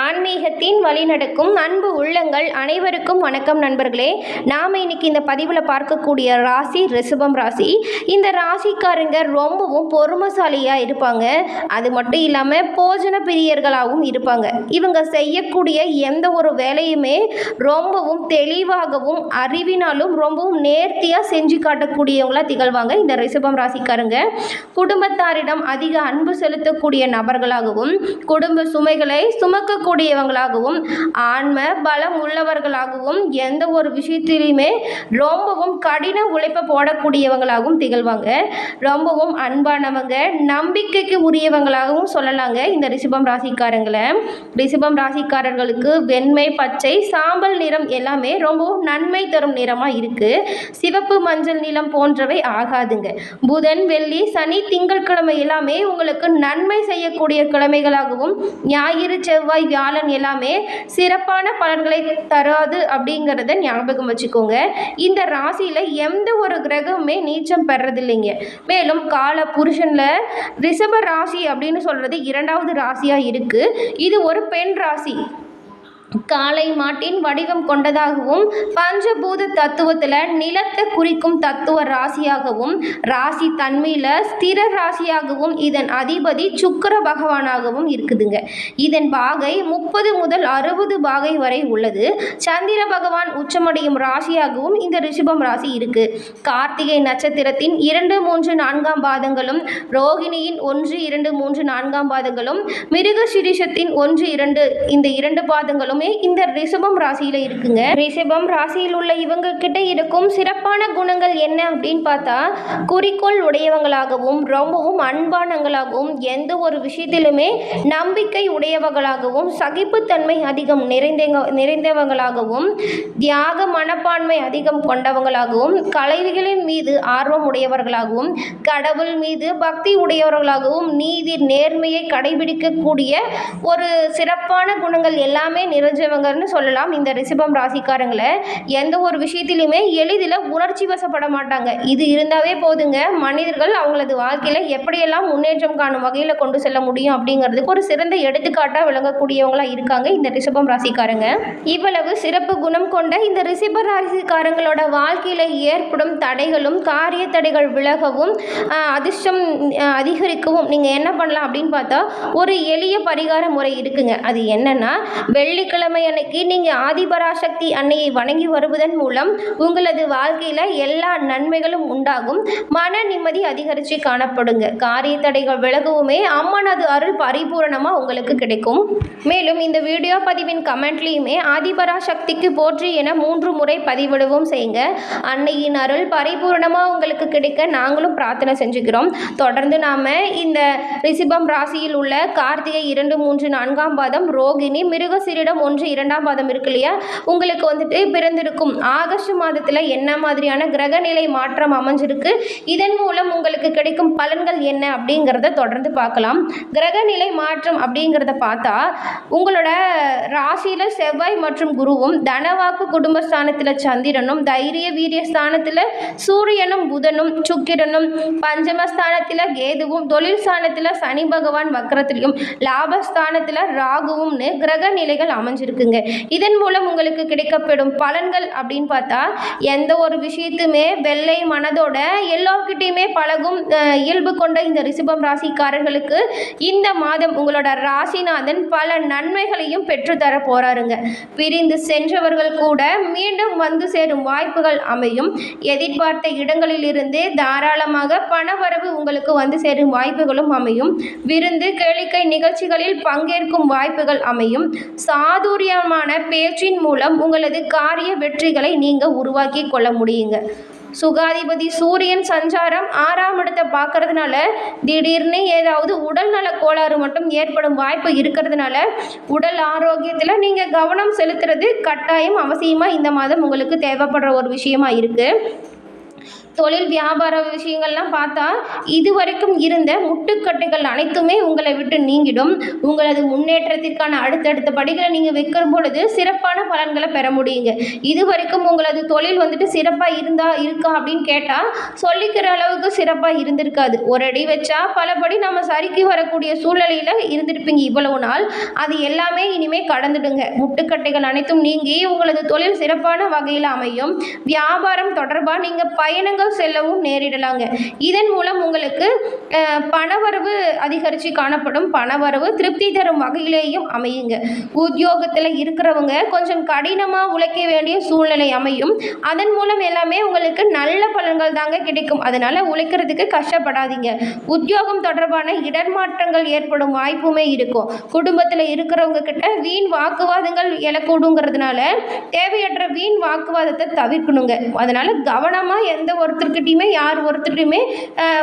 ஆன்மீகத்தின் வழிநடக்கும் அன்பு உள்ளங்கள் அனைவருக்கும் வணக்கம் நண்பர்களே. நாம் இன்னைக்கு இந்த பதிவில் பார்க்கக்கூடிய ராசி ரிஷபம் ராசி. இந்த ராசிக்காரங்க ரொம்பவும் பொறுமைசாலியாக இருப்பாங்க. அது மட்டும் இல்லாமல் போஜன பிரியர்களாகவும் இருப்பாங்க. இவங்க செய்யக்கூடிய எந்த ஒரு வேலையுமே ரொம்பவும் தெளிவாகவும் அறிவினாலும் ரொம்பவும் நேர்த்தியாக செஞ்சு காட்டக்கூடியவங்களாக திகழ்வாங்க. இந்த ரிஷபம் ராசிக்காரங்க குடும்பத்தாரிடம் அதிக அன்பு செலுத்தக்கூடிய நபர்களாகவும் குடும்ப சுமைகளை சுமக்கக்கூடியவங்களாகவும் ஆன்ம பலம் உள்ளவர்களாகவும் எந்த ஒரு விஷயத்திலையுமே ரொம்பவும் கடின உழைப்பை போடக்கூடியவங்களாகவும் திகழ்வாங்க. ரொம்பவும் அன்பானவங்க, நம்பிக்கைக்கு உரியவங்களாகவும் சொல்லலாங்க இந்த ரிஷபம் ராசிக்காரங்களை. ரிஷபம் ராசிக்காரர்களுக்கு வெண்மை, பச்சை, சாம்பல் நிறம் எல்லாமே ரொம்பவும் நன்மை தரும் நிறமாக இருக்குது. சிவப்பு, மஞ்சள் நிறம் போன்றவை ஆகாதுங்க. புதன், வெள்ளி, சனி, திங்கட்கிழமை எல்லாமே உங்களுக்கு நன்மை செய்யக்கூடிய கிழமைகளாகவும் ஞாயிறு, செவ்வாய், வியாழன் எல்லாமே சிறப்பான பலன்களை தராது அப்படிங்கிறத ஞாபகம் வச்சுக்கோங்க. இந்த ராசியில் எந்த ஒரு கிரகமுமே நீச்சம் பெறதில்லைங்க. மேலும் கால புருஷனில் ரிஷப ராசி அப்படின்னு சொல்கிறது 2வது ராசியாக இருக்குது. இது ஒரு பெண் ராசி. காளை மாட்டின் வடிவம் கொண்டதாகவும் பஞ்சபூத தத்துவத்தில் நிலத்தை குறிக்கும் தத்துவ ராசியாகவும் ராசி தன்மையில் ஸ்திர ராசியாகவும் இதன் அதிபதி சுக்கிர பகவானாகவும் இருக்குதுங்க. இதன் பாகை 30 முதல் 60 பாகை வரை உள்ளது. சந்திர பகவான் உச்சமடையும் ராசியாகவும் இந்த ரிஷபம் ராசி இருக்கு. கார்த்திகை நட்சத்திரத்தின் 2, 3, 4ஆம் பாதங்களும், ரோகிணியின் 1, 2, 3, 4ஆம் பாதங்களும், மிருகசிரிஷத்தின் 1, 2 இந்த 2 பாதங்களுமே இந்த ரிஷபம் ராசியில இருக்குங்க. ரிஷபம் ராசியில் உள்ள இவங்க கிட்ட இருக்கும் சிறப்பான குணங்கள் என்ன அப்படின்னு பார்த்தா, குறிக்கோள் உடையவங்களாகவும் ரொம்பவும் அன்பானவங்களாகவும் எந்த ஒரு விஷயத்திலுமே நம்பிக்கை உடையவர்களாகவும் சகிப்புத்தன்மை அதிகம் நிறைந்தவங்களாகவும் தியாக மனப்பான்மை அதிகம் கொண்டவங்களாகவும் கலைகளின் மீது ஆர்வம் உடையவர்களாகவும் கடவுள் மீது பக்தி உடையவர்களாகவும் நீதி நேர்மையை கடைபிடிக்கக்கூடிய ஒரு சிறப்பான குணங்கள் எல்லாமே நிறைஞ்சவங்கன்னு சொல்லலாம். இந்த ரிஷபம் ராசிக்காரங்களை எந்த ஒரு விஷயத்திலுமே எளிதில் உணர்ச்சி வசப்பட மாட்டாங்க. இது இருந்தாவே போதுங்க, மனிதர்கள் அவங்களது வாழ்க்கையில் எப்படியெல்லாம் முன்னேற்றம் காணும் வகையில் கொண்டு செல்ல முடியும் அப்படிங்கிறதுக்கு ஒரு சிறந்த எடுத்துக்காட்டாக விளங்கக்கூடியவங்களாக இருக்காங்க இந்த ரிஷபம் ராசிக்காரங்க. இவ்வளவு சிறப்பு குணம் கொண்ட இந்த ரிஷப ராசிக்காரங்களோட வாழ்க்கையில் ஏற்படும் தடைகளும் காரிய தடைகள் விலகவும் அதிர்ஷ்டம் அதிகரிக்கவும் நீங்கள் என்ன பண்ணலாம் அப்படின்னு பார்த்தா, ஒரு எளிய பரிகார முறை இருக்குங்க. அது என்னன்னா, வெள்ளிக்கிழமை அன்னைக்கு நீங்கள் ஆதிபராசக்தி அன்னையை வணங்கி வருவதன் மூலம் உங்களது வாழ்க்கையில் எல்லா நன்மைகளும் உண்டாகும். மன நிம்மதி அதிகரித்து காணப்படுங்க. காரிய தடைகள் விலகுமே அம்மனது அருள் பரிபூரணமாக உங்களுக்கு கிடைக்கும். மேலும் இந்த வீடியோ பதிவின் கமெண்ட்லேயுமே ஆதிபராசக்திக்கு போற்றி என 3 முறை பதிவிடவும் செய்யுங்க. அன்னையின் அருள் பரிபூரணமாக உங்களுக்கு கிடைக்க நாங்களும் பிரார்த்தனை செஞ்சுக்கிறோம். தொடர்ந்து நாம் இந்த ரிஷபம் ராசியில் உள்ள கார்த்திகை 2, 3, 4ஆம் பாதம், ரோகிணி, மிருகசீரிடம் 1, 2ஆம் பாதம் இருக்கு இல்லையா, உங்களுக்கு வந்துட்டு பிறந்திருக்கும் ஆகஸ்ட் மாதத்தில் என்ன மாதிரியான கிரகநிலை மாற்றம் அமைஞ்சிருக்கு, இதன் மூலம் உங்களுக்கு கிடைக்கும் பலன்கள் என்ன அப்படிங்கிறத தொடர்ந்து பார்க்கலாம். கிரகநிலை மாற்றம் அப்படிங்கிறத பார்த்தா, உங்களோட ராசியில் செவ்வாய் மற்றும் குருவும், தனவாக்கு குடும்பஸ்தானத்தில் சந்திரனும், தைரிய வீரிய ஸ்தானத்தில் சூரியனும் புதனும் சுக்கிரனும், பஞ்சமஸ்தானத்தில் கேதுவும், தொழில் ஸ்தானத்தில் சனி பகவான் வக்கரத்திலையும், லாபஸ்தானத்தில் ராகுவும்னு கிரக நிலைகள் அமைஞ்சிருக்குங்க. இதன் மூலம் உங்களுக்கு கிடைக்கப்படும் பலன்கள் அப்படின்னு பார்த்தா, எந்த ஒரு விஷயத்துமே வெள்ளை மனதோட எல்லோர்கிட்டையுமே பழகும் இயல்பு கொண்ட இந்த ரிஷபம் ராசிக்காரர்களுக்கு இந்த மாதம் உங்களோட ராசிநாதன் பல நன்மைகளையும் பெற்றுத்தர போறாருங்க. பிரிந்து சென்றவர்கள் கூட மீண்டும் வந்து சேரும் வாய்ப்புகள் அமையும். எதிர்பார்த்த இடங்களில் இருந்து தாராளமாக பணவரவு உங்களுக்கு வந்து சேரும் வாய்ப்புகளும் அமையும். விருந்து கேளிக்கை நிகழ்ச்சிகளில் பங்கேற்கும் வாய்ப்புகள் அமையும். சாதுரியமான பேச்சின் மூலம் உங்களது காரிய வெற்றிகளை நீங்கள் உருவாக்கி கொள்ள முடியுங்க. சுகாதிபதி சூரியன் சஞ்சாரம் 6ஆம் இடத்தை பார்க்கறதுனால திடீர்னு ஏதாவது உடல் நல கோளாறு மட்டும் ஏற்படும் வாய்ப்பு இருக்கிறதுனால உடல் ஆரோக்கியத்தில் நீங்கள் கவனம் செலுத்துறது கட்டாயம் அவசியமாக இந்த மாதம் உங்களுக்கு தேவைப்படுற ஒரு விஷயமா இருக்குது. தொழில் வியாபார விஷயங்கள்லாம் பார்த்தா இதுவரைக்கும் இருந்த முட்டுக்கட்டைகள் அனைத்துமே உங்களை விட்டு நீங்கிடும். உங்களது முன்னேற்றத்திற்கான அடுத்தடுத்த படிகளை நீங்கள் வைக்கும் பொழுது சிறப்பான பலன்களை பெற முடியுங்க. இதுவரைக்கும் உங்களது தொழில் வந்துட்டு சிறப்பாக இருக்கா அப்படின்னு கேட்டால் சொல்லிக்கிற அளவுக்கு சிறப்பாக இருந்திருக்காது. ஒரு அடி வச்சா பலபடி நம்ம சறுக்கி வரக்கூடிய சூழ்நிலையில் இருந்திருப்பீங்க இவ்வளவு நாள். அது எல்லாமே இனிமேல் கடந்துடுங்க. முட்டுக்கட்டைகள் அனைத்தும் நீங்கி உங்களது தொழில் சிறப்பான வகையில் அமையும். வியாபாரம் தொடர்பாக நீங்கள் பயணங்கள் செல்லவும் நேரிடலாங்க. இதன் மூலம் உங்களுக்கு பணவரவு அதிகரித்து காணப்படும். பணவரவு திருப்தி தரும் வகையிலேயும் அமையுங்க. உத்தியோகத்தில் இருக்கிறவங்க கொஞ்சம் கடினமாக உழைக்க வேண்டிய சூழ்நிலை அமையும். அதன் மூலம் எல்லாமே உங்களுக்கு நல்ல பலன்கள் தாங்க கிடைக்கும். அதனால உழைக்கிறதுக்கு கஷ்டப்படாதீங்க. உத்தியோகம் தொடர்பான இடர்மாற்றங்கள் ஏற்படும் வாய்ப்புமே இருக்கும். குடும்பத்தில் இருக்கிறவங்க கிட்ட வீண் வாக்குவாதங்கள் எழக்கூடுங்கிறதுனால தேவையற்ற வீண் வாக்குவாதத்தை தவிர்க்கணுங்க. அதனால கவனமாக எந்த ஒருத்தர்கிட்டையுமே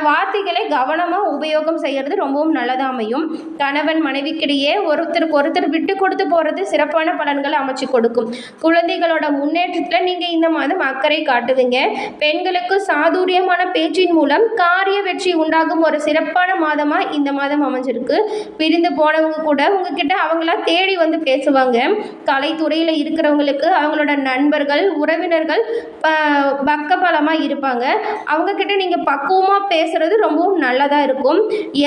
வார்த்தைகளை கவனமாக உபயோகம் செய்கிறது ரொம்பவும் நல்லதாக அமையும். கணவன் மனைவிக்கிடையே ஒருத்தருக்கு ஒருத்தர் விட்டு கொடுத்து போகிறது சிறப்பான பலன்களை அமைச்சு கொடுக்கும். குழந்தைகளோட முன்னேற்றத்தில் நீங்கள் இந்த மாதம் அக்கறை காட்டுவீங்க. பெண்களுக்கு சாதுரியமான பேச்சின் மூலம் காரிய வெற்றி உண்டாகும் ஒரு சிறப்பான மாதமாக இந்த மாதம் அமைஞ்சிருக்கு. பிரிந்து போனவங்க கூட உங்ககிட்ட அவங்களா தேடி வந்து பேசுவாங்க. கலைத்துறையில் இருக்கிறவங்களுக்கு அவங்களோட நண்பர்கள் உறவினர்கள் பக்கபலமாக இருப்பாங்க. அவங்கக்கிட்ட நீங்கள் பக்குவமாக பேசுகிறது ரொம்பவும் நல்லதாக இருக்கும்.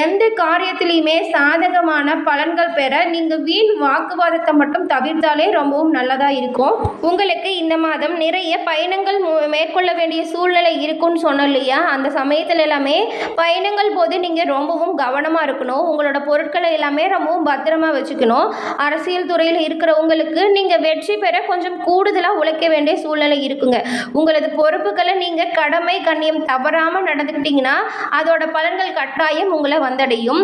எந்த காரியத்திலையுமே சாதகமான பலன்கள் பெற நீங்கள் வீண் வாக்குவாதத்தை மட்டும் தவிர்த்தாலே ரொம்பவும் நல்லதாக இருக்கும். உங்களுக்கு இந்த மாதம் நிறைய பயணங்கள் மேற்கொள்ள வேண்டிய சூழ்நிலை இருக்குன்னு சொன்னோம் இல்லையா? அந்த சமயத்தில் எல்லாமே பயணங்கள் போது நீங்கள் ரொம்பவும் கவனமாக இருக்கணும். உங்களோட பொருட்களை எல்லாமே ரொம்பவும் பத்திரமா வச்சுக்கணும். அரசியல் துறையில் இருக்கிறவங்களுக்கு நீங்கள் வெற்றி பெற கொஞ்சம் கூடுதலாக உழைக்க வேண்டிய சூழ்நிலை இருக்குங்க. உங்களது பொறுப்புகளை நீங்கள் கடமை கண்ணியம் தவறாமல் நடந்துக்கிட்டீங்கன்னா அதோட பலன்கள் கட்டாயம் உங்களை வந்தடையும்.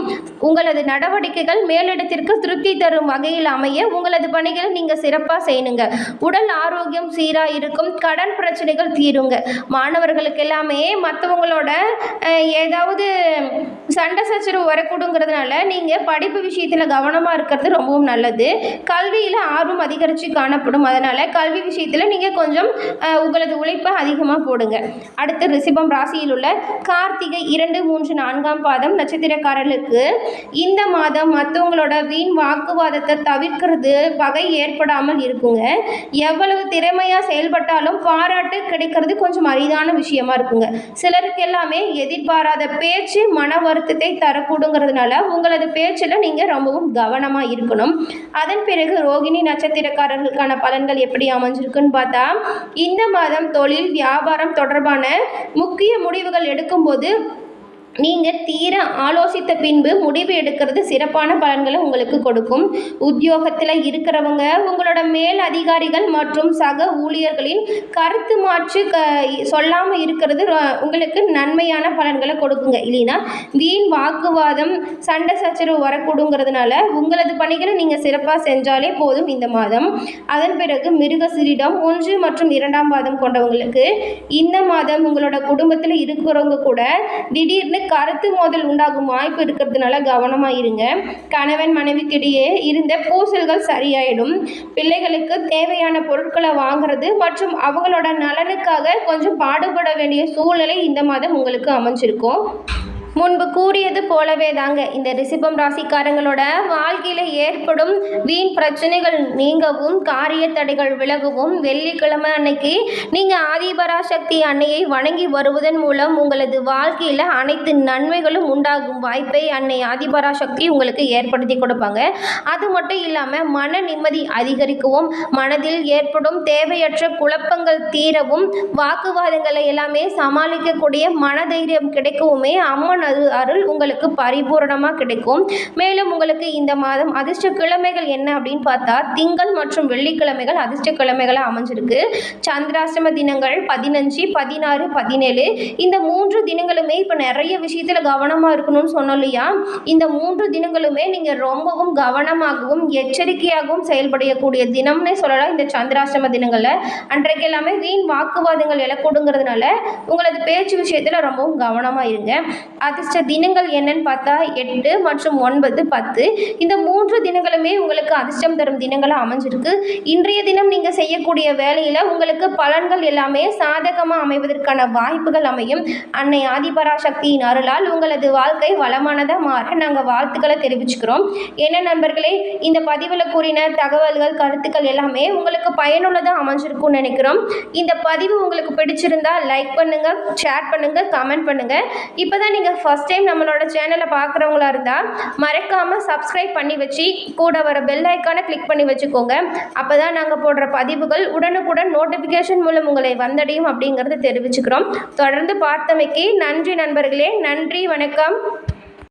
உங்களது நடவடிக்கைகள் மேலிடத்திற்கு திருப்தி தரும் வகையில் அமைய உங்களது பணிகளை நீங்கள் சிறப்பாக செய்யணுங்க. உடல் ஆரோக்கியம் சீராக இருக்கும். கடன் பிரச்சனைகள் தீருங்க. மாணவர்களுக்கு எல்லாமே மற்றவங்களோட ஏதாவது சண்டை சச்சரவு வரக்கூடுங்கிறதுனால நீங்கள் படிப்பு விஷயத்தில் கவனமாக இருக்கிறது ரொம்பவும் நல்லது. கல்வியில் ஆர்வம் அதிகரித்து காணப்படும். அதனால் கல்வி விஷயத்தில் நீங்கள் கொஞ்சம் உங்களது உழைப்பை அதிகமாக போடுங்க. அடுத்து ரிஷபம் ராசியில் உள்ள கார்த்திகை 2, 3, 4ஆம் பாதம் நட்சத்திரக்காரர்களுக்கு இந்த மாதம் மற்றவங்களோட வீண் வாக்குவாதத்தை தவிர்க்கிறது வகை ஏற்படாமல் இருக்குங்க. எவ்வளவு திறமையாக செயல்பட்டாலும் பாராட்டு கிடைக்கிறது கொஞ்சம் அரிதான விஷயமா இருக்குங்க. சிலருக்கு எல்லாமே எதிர்பாராத பேச்சு மன வருத்தத்தை தரக்கூடுங்கிறதுனால உங்களது பேச்சில் நீங்கள் ரொம்பவும் கவனமாக இருக்கணும். அதன் பிறகு ரோகிணி நட்சத்திரக்காரர்களுக்கான பலன்கள் எப்படி அமைஞ்சிருக்குன்னு பார்த்தா இந்த மாதம் தொழில் வியாபாரம் தொடர்பான முக்கிய முடிவுகள் எடுக்கும்போது நீங்கள் தீர ஆலோசித்த பின்பு முடிவு எடுக்கிறது சிறப்பான பலன்களை உங்களுக்கு கொடுக்கும். உத்தியோகத்தில் இருக்கிறவங்க உங்களோட மேல் அதிகாரிகள் மற்றும் சக ஊழியர்களின் கருத்து மாற்று சொல்லாமல் இருக்கிறது உங்களுக்கு நன்மையான பலன்களை கொடுக்குங்க. இல்லைன்னா வீண் வாக்குவாதம் சண்டை சச்சரவு வரக்கூடுங்கிறதுனால உங்களது பணிகளை நீங்கள் சிறப்பாக செஞ்சாலே போதும் இந்த மாதம். அதன் பிறகு மிருகசீரிடம் 1 மற்றும் 2ஆம் பாதம் கொண்டவங்களுக்கு இந்த மாதம் உங்களோட குடும்பத்தில் இருக்கிறவங்க கூட திடீர்னு கருத்து மோதல் உண்டாகும் வாய்ப்பு இருக்கிறதுனால கவனமாக இருங்க. கணவன் மனைவிக்கிடையே இருந்த பூசல்கள் சரியாயிடும். பிள்ளைகளுக்கு தேவையான பொருட்களை வாங்குறது மற்றும் அவங்களோட நலனுக்காக கொஞ்சம் பாடுபட வேண்டிய சூழ்நிலை இந்த மாதம் உங்களுக்கு அமைஞ்சிருக்கும். முன்பு கூறியது போலவே தாங்க இந்த ரிஷபம் ராசிக்காரங்களோட வாழ்க்கையில் ஏற்படும் வீண் பிரச்சனைகள் நீங்கவும் காரிய தடைகள் விலகவும் வெள்ளிக்கிழமை அன்னைக்கு நீங்கள் ஆதிபராசக்தி அன்னையை வணங்கி வருவதன் மூலம் உங்களது வாழ்க்கையில் அனைத்து நன்மைகளும் உண்டாகும் வாய்ப்பை அன்னை ஆதிபராசக்தி உங்களுக்கு ஏற்படுத்தி கொடுப்பாங்க. அது மட்டும் இல்லாமல் மன நிம்மதி அதிகரிக்கவும் மனதில் ஏற்படும் தேவையற்ற குழப்பங்கள் தீரவும் வாக்குவாதங்களை எல்லாமே சமாளிக்கக்கூடிய மனதைரியம் கிடைக்கவுமே அம்மன் அருள் உங்களுக்கு பரிபூரணமாக கிடைக்கும். மேலும் உங்களுக்கு இந்த மாதம் அதிர்ஷ்ட கிழமைகள் என்ன அப்படின்னு பார்த்தா திங்கள் மற்றும் வெள்ளிக்கிழமைகள் அதிர்ஷ்ட கிழமைகளாக அமைஞ்சிருக்கு. சந்திராஷ்டம தினங்கள் 15, 16, 17 இந்த 3 தினங்களுமே இப்போ நிறைய விஷயத்தில் கவனமாக இருக்கணும்னு சொன்னோம் இல்லையா? இந்த 3 தினங்களுமே நீங்கள் ரொம்பவும் கவனமாகவும் எச்சரிக்கையாகவும் செயல்படக்கூடிய தினம்னே சொல்லலாம். இந்த சந்திராஷ்டம தினங்களில் அன்றைக்கு எல்லாமே வீண் வாக்குவாதங்கள் எழக்கூடுங்கிறதுனால உங்களது பேச்சு விஷயத்தில் ரொம்பவும் கவனமாக இருங்க. அதிர்ஷ்ட தினங்கள் என்னன்னு பார்த்தா 8 மற்றும் 9, 10 இந்த 3 தினங்களுமே உங்களுக்கு அதிர்ஷ்டம் தரும் தினங்களாக அமைஞ்சிருக்கு. இன்றைய தினம் நீங்கள் செய்யக்கூடிய வேலையில் உங்களுக்கு பலன்கள் எல்லாமே சாதகமாக அமைவதற்கான வாய்ப்புகள் அமையும். அன்னை ஆதிபராசக்தியின் அருளால் உங்களது வாழ்க்கை வளமானதாக மாற நாங்கள் வாழ்த்துக்களை தெரிவிச்சுக்கிறோம். என்ன நண்பர்களே, இந்த பதிவில் கூறின தகவல்கள் கருத்துக்கள் எல்லாமே உங்களுக்கு பயனுள்ளதாக அமைஞ்சிருக்கும்னு நினைக்கிறோம். இந்த பதிவு உங்களுக்கு பிடிச்சிருந்தா லைக் பண்ணுங்கள், ஷேர் பண்ணுங்கள், கமெண்ட் பண்ணுங்கள். இப்போ தான் நீங்கள் ஃபஸ்ட் டைம் நம்மளோட சேனலை பார்க்குறவங்களா இருந்தால் மறக்காமல் சப்ஸ்கிரைப் பண்ணி வச்சு கூட வர பெல் ஐக்கானை கிளிக் பண்ணி வச்சுக்கோங்க. அப்போ தான் நாங்கள் போடுற பதிவுகள் உடனுக்குடன் நோட்டிஃபிகேஷன் மூலம் உங்களை வந்தடையும் அப்படிங்கிறத தெரிவிச்சுக்கிறோம். தொடர்ந்து பார்த்தமைக்கு நன்றி நண்பர்களே. நன்றி, வணக்கம்.